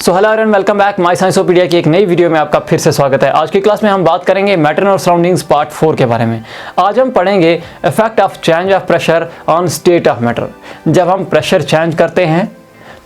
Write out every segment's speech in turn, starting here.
So hello everyone, welcome back my Scienceopedia की एक नई वीडियो में आपका फिर से स्वागत है। आज की क्लास में हम बात करेंगे मैटर और सराउंडिंग्स पार्ट 4 के बारे में। आज हम पढ़ेंगे effect of change of pressure on state of matter. जब हम प्रेशर चेंज करते हैं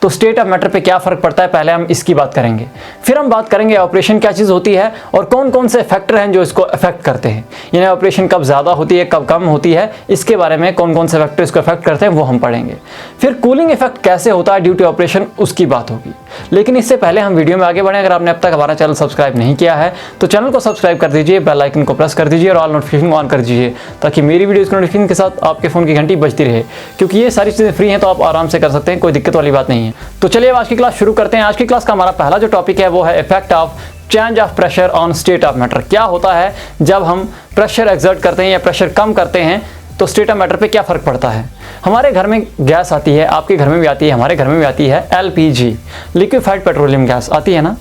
तो स्टेट ऑफ मैटर पे क्या फ़र्क पड़ता है, पहले हम इसकी बात करेंगे। फिर हम बात करेंगे ऑपरेशन क्या चीज़ होती है और कौन कौन से फैक्टर हैं जो इसको अफेक्ट करते हैं, यानी ऑपरेशन कब ज़्यादा होती है कब कम होती है, इसके बारे में कौन कौन से फैक्टर इसको अफेक्ट करते हैं वो हम पढ़ेंगे। फिर कूलिंग इफेक्ट कैसे होता है ड्यू टू ऑपरेशन, उसकी बात होगी। लेकिन इससे पहले हम वीडियो में आगे बढ़ें, अगर आपने अब तक हमारा चैनल सब्सक्राइब नहीं किया है तो चैनल को सब्सक्राइब कर दीजिए, बेल आइकन को प्रेस कर दीजिए और ऑल नोटिफिकेशन ऑन कर दीजिए ताकि मेरी वीडियोज़ के नोटिफिकेशन के साथ आपके फ़ोन की घंटी बजती रहे, क्योंकि ये सारी चीज़ें फ्री हैं तो आप आराम से कर सकते हैं, कोई दिक्कत वाली बात नहीं है। तो चलिए आज की क्लास शुरू करते हैं। आज की क्लास का हमारा पहला जो टॉपिक है वो है effect of change of pressure on state of matter. क्या होता है जब हम प्रेशर एक्सर्ट करते हैं या प्रेशर कम करते हैं तो स्टेट ऑफ मैटर पे क्या फ़र्क पड़ता है। हमारे घर में गैस आती है, आपके घर में भी आती है, हमारे घर में भी आती है LPG, लिक्विफाइड पेट्रोलियम गैस आती है ना,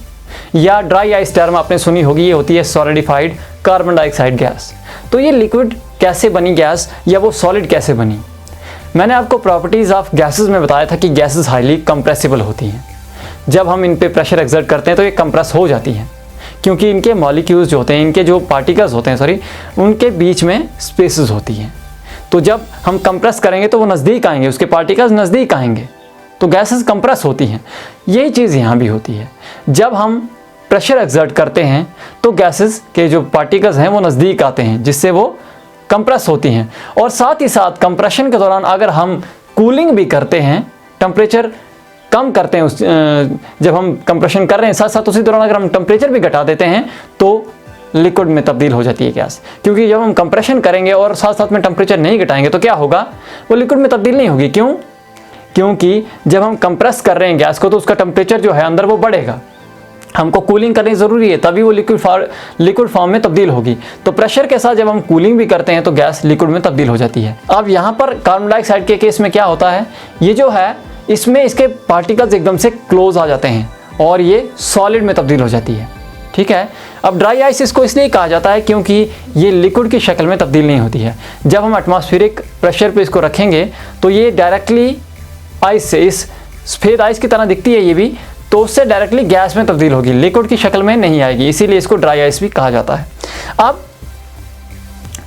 या ड्राई आइस टर्म आपने सुनी होगी, ये होती है सॉलिडिफाइड कार्बन डाइऑक्साइड गैस। तो ये लिक्विड कैसे बनी गैस या वो सॉलिड कैसे बनी। मैंने आपको प्रॉपर्टीज़ ऑफ गैसेस में बताया था कि गैसेस हाईली कंप्रेसिबल होती हैं। जब हम इन पे प्रेशर एक्सर्ट करते हैं तो ये कंप्रेस हो जाती हैं, क्योंकि इनके मॉलिक्यूल्स जो होते हैं, इनके जो पार्टिकल्स होते हैं उनके बीच में स्पेसेस होती हैं। तो जब हम कंप्रेस करेंगे तो वो नज़दीक आएंगे, उसके पार्टिकल्स नज़दीक आएंगे, तो गैसेस कंप्रेस होती हैं। यही चीज़ यहाँ भी होती है। जब हम प्रेशर एक्सर्ट करते हैं तो गैसेस के जो पार्टिकल्स हैं वो नज़दीक आते हैं, जिससे वो कंप्रेस होती हैं। और साथ ही साथ कंप्रेशन के दौरान अगर हम कूलिंग भी करते हैं, टेम्परेचर कम करते हैं जब हम कंप्रेशन कर रहे हैं, साथ साथ उसी दौरान अगर हम टेम्परेचर भी घटा देते हैं तो लिक्विड में तब्दील हो जाती है गैस। क्योंकि जब हम कंप्रेशन करेंगे और साथ साथ में टेम्परेचर नहीं घटाएंगे तो क्या होगा, वो लिक्विड में तब्दील नहीं होगी। क्यों? क्योंकि जब हम कंप्रेस कर रहे हैं गैस को तो उसका टेम्परेचर जो है अंदर वो बढ़ेगा, हमको कूलिंग करनी ज़रूरी है, तभी वो लिक्विड फॉर्म में तब्दील होगी। तो प्रेशर के साथ जब हम कूलिंग भी करते हैं तो गैस लिक्विड में तब्दील हो जाती है। अब यहाँ पर कार्बन डाइऑक्साइड के केस में क्या होता है, ये जो है इसमें इसके पार्टिकल्स एकदम से क्लोज आ जाते हैं और ये सॉलिड में तब्दील हो जाती है। ठीक है। अब ड्राई आइस इसको इसलिए कहा जाता है क्योंकि ये लिक्विड की शक्ल में तब्दील नहीं होती है। जब हम एटमॉस्फेरिक प्रेशर पे इसको रखेंगे तो ये डायरेक्टली आइस से, इस सफ़ेद आइस की तरह दिखती है ये भी, तो उससे डायरेक्टली गैस में तब्दील होगी, लिक्विड की शक्ल में नहीं आएगी, इसीलिए इसको ड्राई आइस भी कहा जाता है। अब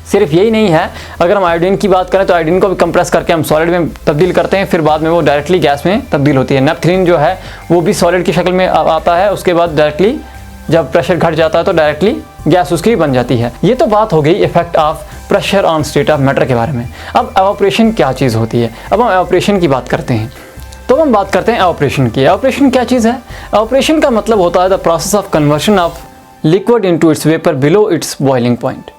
सिर्फ यही नहीं है, अगर हम आयोडीन की बात करें तो आयोडीन को भी कंप्रेस करके हम सॉलिड में तब्दील करते हैं, फिर बाद में वो डायरेक्टली गैस में तब्दील होती है। नेपथलीन जो है वो भी सॉलिड की शक्ल में आता है, उसके बाद डायरेक्टली जब प्रेशर घट जाता है तो डायरेक्टली गैस उसकी बन जाती है। ये तो बात हो गई effect of pressure on state of matter के बारे में। अब एवापोरेशन क्या चीज़ होती है, अब हम एवापोरेशन की बात करते हैं। तो हम बात करते हैं एवापोरेशन की। एवापोरेशन क्या चीज़ है? एवापोरेशन का मतलब होता है the process of conversion of liquid into its vapour below it's boiling point.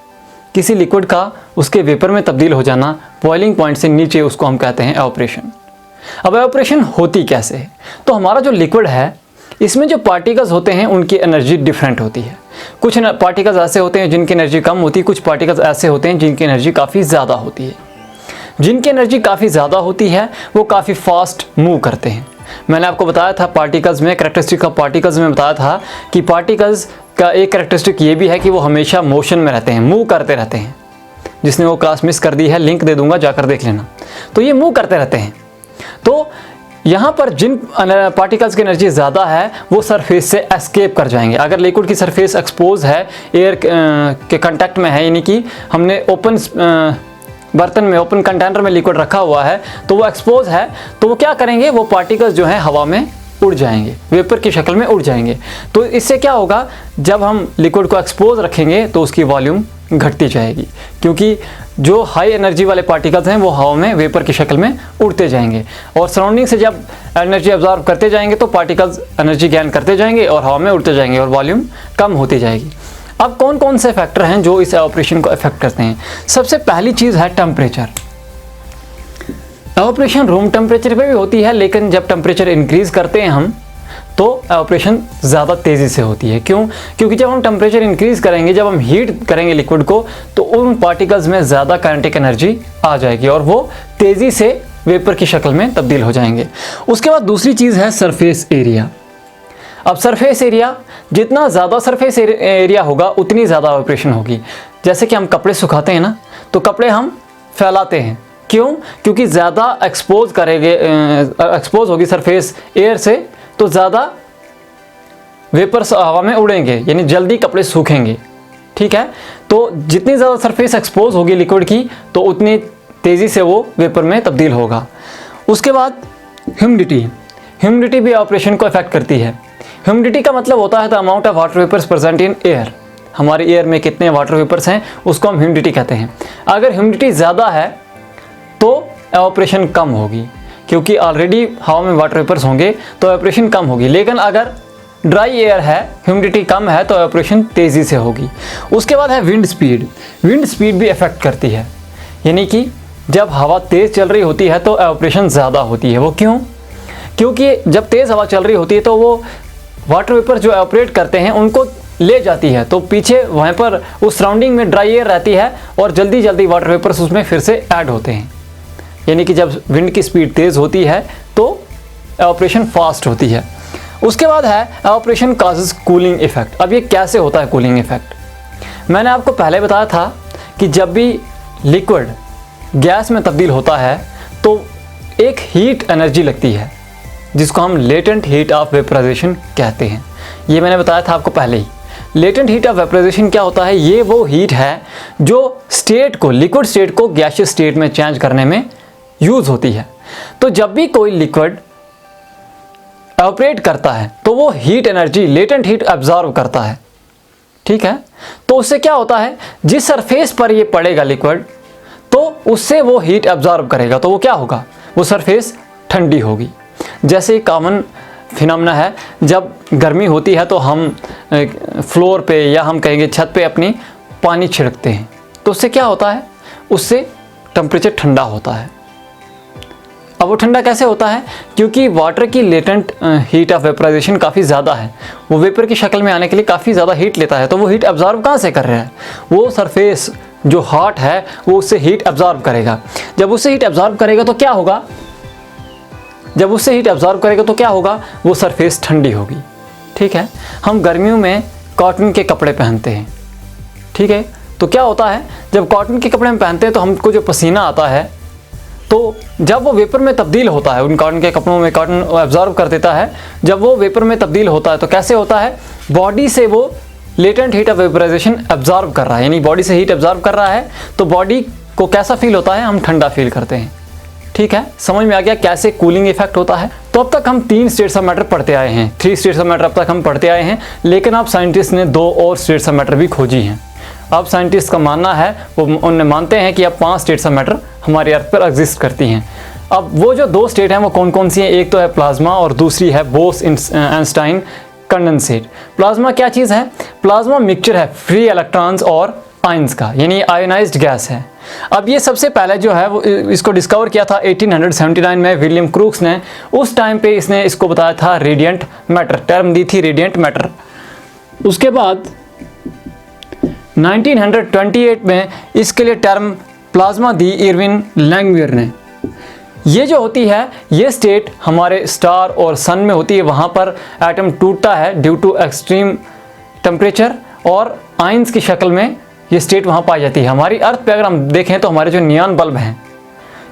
किसी लिक्विड का उसके वेपर में तब्दील हो जाना बॉइलिंग पॉइंट से नीचे, उसको हम कहते हैं एवापोरेशन। अब एवापोरेशन होती कैसे है? तो हमारा जो लिक्विड है इसमें जो पार्टिकल्स होते हैं उनकी एनर्जी डिफरेंट होती है। कुछ पार्टिकल्स ऐसे होते हैं जिनकी एनर्जी कम होती है, कुछ पार्टिकल्स ऐसे होते हैं जिनकी एनर्जी काफ़ी ज़्यादा होती है। जिनकी एनर्जी काफ़ी ज़्यादा होती है वो काफ़ी फास्ट मूव करते हैं। मैंने आपको बताया था पार्टिकल्स में, कैरेक्टरिस्टिक ऑफ पार्टिकल्स में बताया था कि पार्टिकल्स का एक कैरेक्टरिस्टिक ये भी है कि वो हमेशा मोशन में रहते हैं, मूव करते रहते हैं। जिसने वो क्लास मिस कर दी है लिंक दे दूंगा, जाकर देख लेना। तो ये मूव करते रहते हैं। तो यहाँ पर जिन पार्टिकल्स की एनर्जी ज़्यादा है वो सरफेस से एस्केप कर जाएंगे। अगर लिक्विड की सरफेस एक्सपोज है, एयर के कांटेक्ट में है, यानी कि हमने ओपन बर्तन में, ओपन कंटेनर में लिक्विड रखा हुआ है तो वो एक्सपोज है, तो वो क्या करेंगे, वो पार्टिकल्स जो हैं हवा में उड़ जाएंगे, वेपर की शक्ल में उड़ जाएंगे। तो इससे क्या होगा, जब हम लिक्विड को एक्सपोज रखेंगे तो उसकी वॉल्यूम घटती जाएगी, क्योंकि जो हाई एनर्जी वाले पार्टिकल्स हैं वो हवा में वेपर की शक्ल में उड़ते जाएंगे और सराउंडिंग से जब एनर्जी अब्जॉर्ब करते जाएंगे तो पार्टिकल्स एनर्जी गेन करते जाएंगे और हवा में उड़ते जाएंगे और वॉल्यूम कम होती जाएगी। अब कौन कौन से फैक्टर हैं जो इस एवापोरेशन को अफेक्ट करते हैं? सबसे पहली चीज़ है टेम्परेचर। एवापोरेशन रूम टेम्परेचर पे भी होती है, लेकिन जब टेम्परेचर इंक्रीज करते हैं हम तो एवापोरेशन ज़्यादा तेज़ी से होती है। क्यों? क्योंकि जब हम टेम्परेचर इंक्रीज करेंगे, जब हम हीट करेंगे लिक्विड को, तो उन पार्टिकल्स में ज़्यादा काइनेटिक एनर्जी आ जाएगी और वो तेज़ी से वेपर की शक्ल में तब्दील हो जाएंगे। उसके बाद दूसरी चीज़ है सरफेस एरिया। अब सरफेस एरिया, जितना ज़्यादा सरफेस एरिया होगा उतनी ज़्यादा एवापोरेशन होगी। जैसे कि हम कपड़े सुखाते हैं ना, तो कपड़े हम फैलाते हैं, क्यों? क्योंकि ज़्यादा एक्सपोज होगी सरफेस एयर से, तो ज़्यादा वेपर्स हवा में उड़ेंगे, यानी जल्दी कपड़े सूखेंगे। ठीक है, तो जितनी ज़्यादा सरफेस एक्सपोज होगी लिक्विड की तो उतनी तेज़ी से वो वेपर में तब्दील होगा। उसके बाद ह्यूमिडिटी भी ऑपरेशन को इफेक्ट करती है। ह्यूमिडिटी का मतलब होता है the amount of water vapours present in air. हमारे एयर में कितने वाटर वेपर्स हैं उसको हम ह्यूमिडिटी कहते हैं। अगर ह्यूमिडिटी ज़्यादा है तो एवापोरेशन कम होगी, क्योंकि ऑलरेडी हवा में वाटर वेपर्स होंगे तो एवापोरेशन कम होगी। लेकिन अगर ड्राई एयर है, ह्यूमिडिटी कम है, तो एवापोरेशन तेज़ी से होगी। उसके बाद है विंड स्पीड भी इफेक्ट करती है, यानी कि जब हवा तेज़ चल रही होती है तो एवापोरेशन ज़्यादा होती है। वो क्यों? क्योंकि जब तेज़ हवा चल रही होती है तो वो वाटर वेपर जो एवापोरेट करते हैं उनको ले जाती है, तो पीछे वहाँ पर उस सराउंडिंग में ड्राई एयर रहती है और जल्दी जल्दी वाटर वेपर्स उसमें फिर से ऐड होते हैं। यानी कि जब विंड की स्पीड तेज़ होती है तो एवापोरेशन फास्ट होती है। उसके बाद है एवापोरेशन काजेस कूलिंग इफेक्ट। अब ये कैसे होता है कूलिंग इफेक्ट? मैंने आपको पहले बताया था कि जब भी लिक्विड गैस में तब्दील होता है तो एक हीट एनर्जी लगती है जिसको हम लेटेंट हीट ऑफ वेपराइजेशन कहते हैं। ये मैंने बताया था आपको पहले ही। लेटेंट हीट ऑफ वेपराइजेशन क्या होता है? ये वो हीट है जो स्टेट को, लिक्विड स्टेट को गैसियस स्टेट में चेंज करने में यूज़ होती है। तो जब भी कोई लिक्विड एवापोरेट करता है तो वो heat energy, latent heat absorb करता है। ठीक है, तो उससे क्या होता है, जिस सरफेस पर ये पड़ेगा लिक्विड तो उससे वो हीट एब्जॉर्ब करेगा, तो वो क्या होगा, वो सरफेस ठंडी होगी। जैसे कॉमन फिनोमेना है, जब गर्मी होती है तो हम फ्लोर पे या हम कहेंगे छत पे अपनी पानी छिड़कते हैं, तो उससे क्या होता है, उससे टेम्परेचर ठंडा होता है। अब वो ठंडा कैसे होता है? क्योंकि वाटर की लेटेंट हीट ऑफ वेपराइजेशन काफ़ी ज़्यादा है, वो वेपर की शक्ल में आने के लिए काफ़ी ज़्यादा हीट लेता है, तो वो हीट एब्जॉर्ब कहाँ से कर रहा है, वो सरफेस जो हॉट है वो उससे हीट एब्जॉर्ब करेगा। जब उससे हीट एब्जॉर्ब करेगा तो क्या होगा, वो सरफेस ठंडी होगी। ठीक है, हम गर्मियों में कॉटन के कपड़े पहनते हैं। ठीक है, तो क्या होता है, जब कॉटन के कपड़े हम पहनते हैं तो हमको जो पसीना आता है, तो जब वो वेपर में तब्दील होता है, उन कॉटन के कपड़ों में कॉटन एब्जॉर्ब कर देता है, जब वो वेपर में तब्दील होता है तो कैसे होता है, बॉडी से वो latent heat of vaporisation absorb कर रहा है, यानी बॉडी से हीट एब्जॉर्ब कर रहा है, तो बॉडी को कैसा फील होता है, हम ठंडा फील करते हैं। ठीक है, समझ में आ गया कैसे कूलिंग इफेक्ट होता है। तो अब तक हम 3 स्टेट्स ऑफ मैटर पढ़ते आए हैं, 3 स्टेट्स ऑफ मैटर अब तक हम पढ़ते आए हैं, लेकिन अब साइंटिस्ट ने 2 और स्टेट्स ऑफ मैटर भी खोजी हैं। अब साइंटिस्ट का मानना है, वो उन्हें मानते हैं कि अब 5 स्टेट्स ऑफ मैटर हमारी अर्थ पर एग्जिस्ट करती हैं। अब वो जो 2 स्टेट हैं वो कौन कौन सी हैं? एक तो है प्लाज्मा और दूसरी है बोस-आइंस्टाइन कंडेंसेट। प्लाज्मा क्या चीज़ है? प्लाज्मा मिक्सचर है फ्री इलेक्ट्रॉन्स और आयंस का, यानी आयोनाइज्ड गैस है। अब ये सबसे पहले जो है वो इसको डिस्कवर किया था 1879 में विलियम क्रूक्स ने। उस टाइम पे इसने इसको बताया था रेडिएंट मैटर, टर्म दी थी रेडिएंट मैटर। उसके बाद 1928 में इसके लिए टर्म प्लाज्मा दी इरविन लैंगमुइर ने। ये जो होती है, ये स्टेट हमारे स्टार और सन में होती है, वहाँ पर एटम टूटता है ड्यू टू एक्सट्रीम टेम्परेचर और आयंस की शक्ल में ये स्टेट वहाँ पाई जाती है। हमारी अर्थ पे अगर हम देखें तो हमारे जो नियॉन बल्ब हैं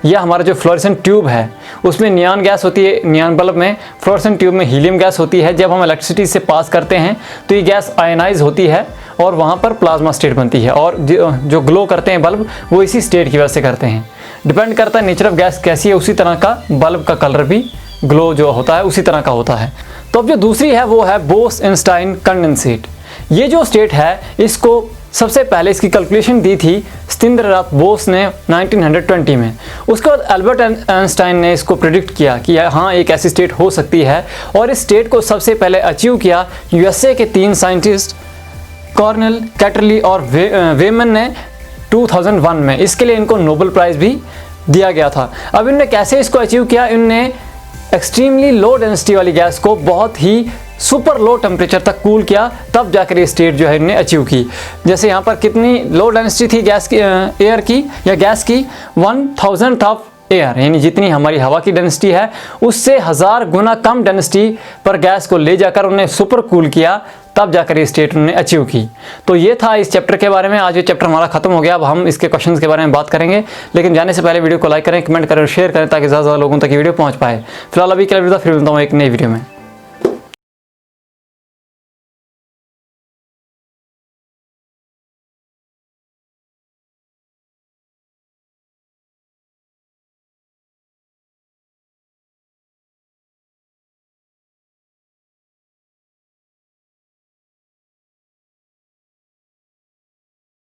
या हमारा जो फ्लोरेसेंट ट्यूब है उसमें नियॉन गैस होती है, नियॉन बल्ब में, फ्लोरेसेंट ट्यूब में हीलियम गैस होती है। जब हम इलेक्ट्रिसिटी से पास करते हैं तो ये गैस आयनाइज होती है और वहाँ पर प्लाज्मा स्टेट बनती है, और जो ग्लो करते हैं बल्ब वो इसी स्टेट की वजह से करते हैं। डिपेंड करता है नेचर ऑफ गैस कैसी है, उसी तरह का बल्ब का कलर भी ग्लो जो होता है उसी तरह का होता है। तो अब जो दूसरी है वो है बोस-आइंस्टाइन कंडेंसेट। ये जो स्टेट है इसको सबसे पहले इसकी कैलकुलेशन दी थी सत्येंद्रनाथ बोस ने 1920 में। उसके बाद अल्बर्ट आइंस्टाइन ने इसको प्रेडिक्ट किया कि हाँ एक ऐसी स्टेट हो सकती है, और इस स्टेट को सबसे पहले अचीव किया यूएसए के 3 साइंटिस्ट कॉर्नेल, कैटरली और वेमन ने 2001 में। इसके लिए इनको नोबेल प्राइज़ भी दिया गया था। अब इनने कैसे इसको अचीव किया? इनने एक्सट्रीमली लो डेंसिटी वाली गैस को बहुत ही सुपर लो टेम्परेचर तक कूल किया, तब जाकर ये स्टेट जो है इन्हें अचीव की। जैसे यहाँ पर कितनी लो डेंसिटी थी गैस की, एयर की या गैस की, 1000th ऑफ एयर, यानी जितनी हमारी हवा की डेंसिटी है उससे 1000 गुना कम डेंसिटी पर गैस को ले जाकर उन्हें सुपर कूल किया, तब जाकर ये स्टेट उन्होंने अचीव की। तो ये था इस चैप्टर के बारे में। आज ये चैप्टर हमारा खत्म हो गया। अब हम इसके क्वेश्चंस के बारे में बात करेंगे, लेकिन जाने से पहले वीडियो को लाइक करें, कमेंट करें और शेयर करें ताकि ज़्यादा लोगों तक ये वीडियो पहुंच पाए। फिलहाल अभी के लिए फिर मिलता हूँ एक नई वीडियो में।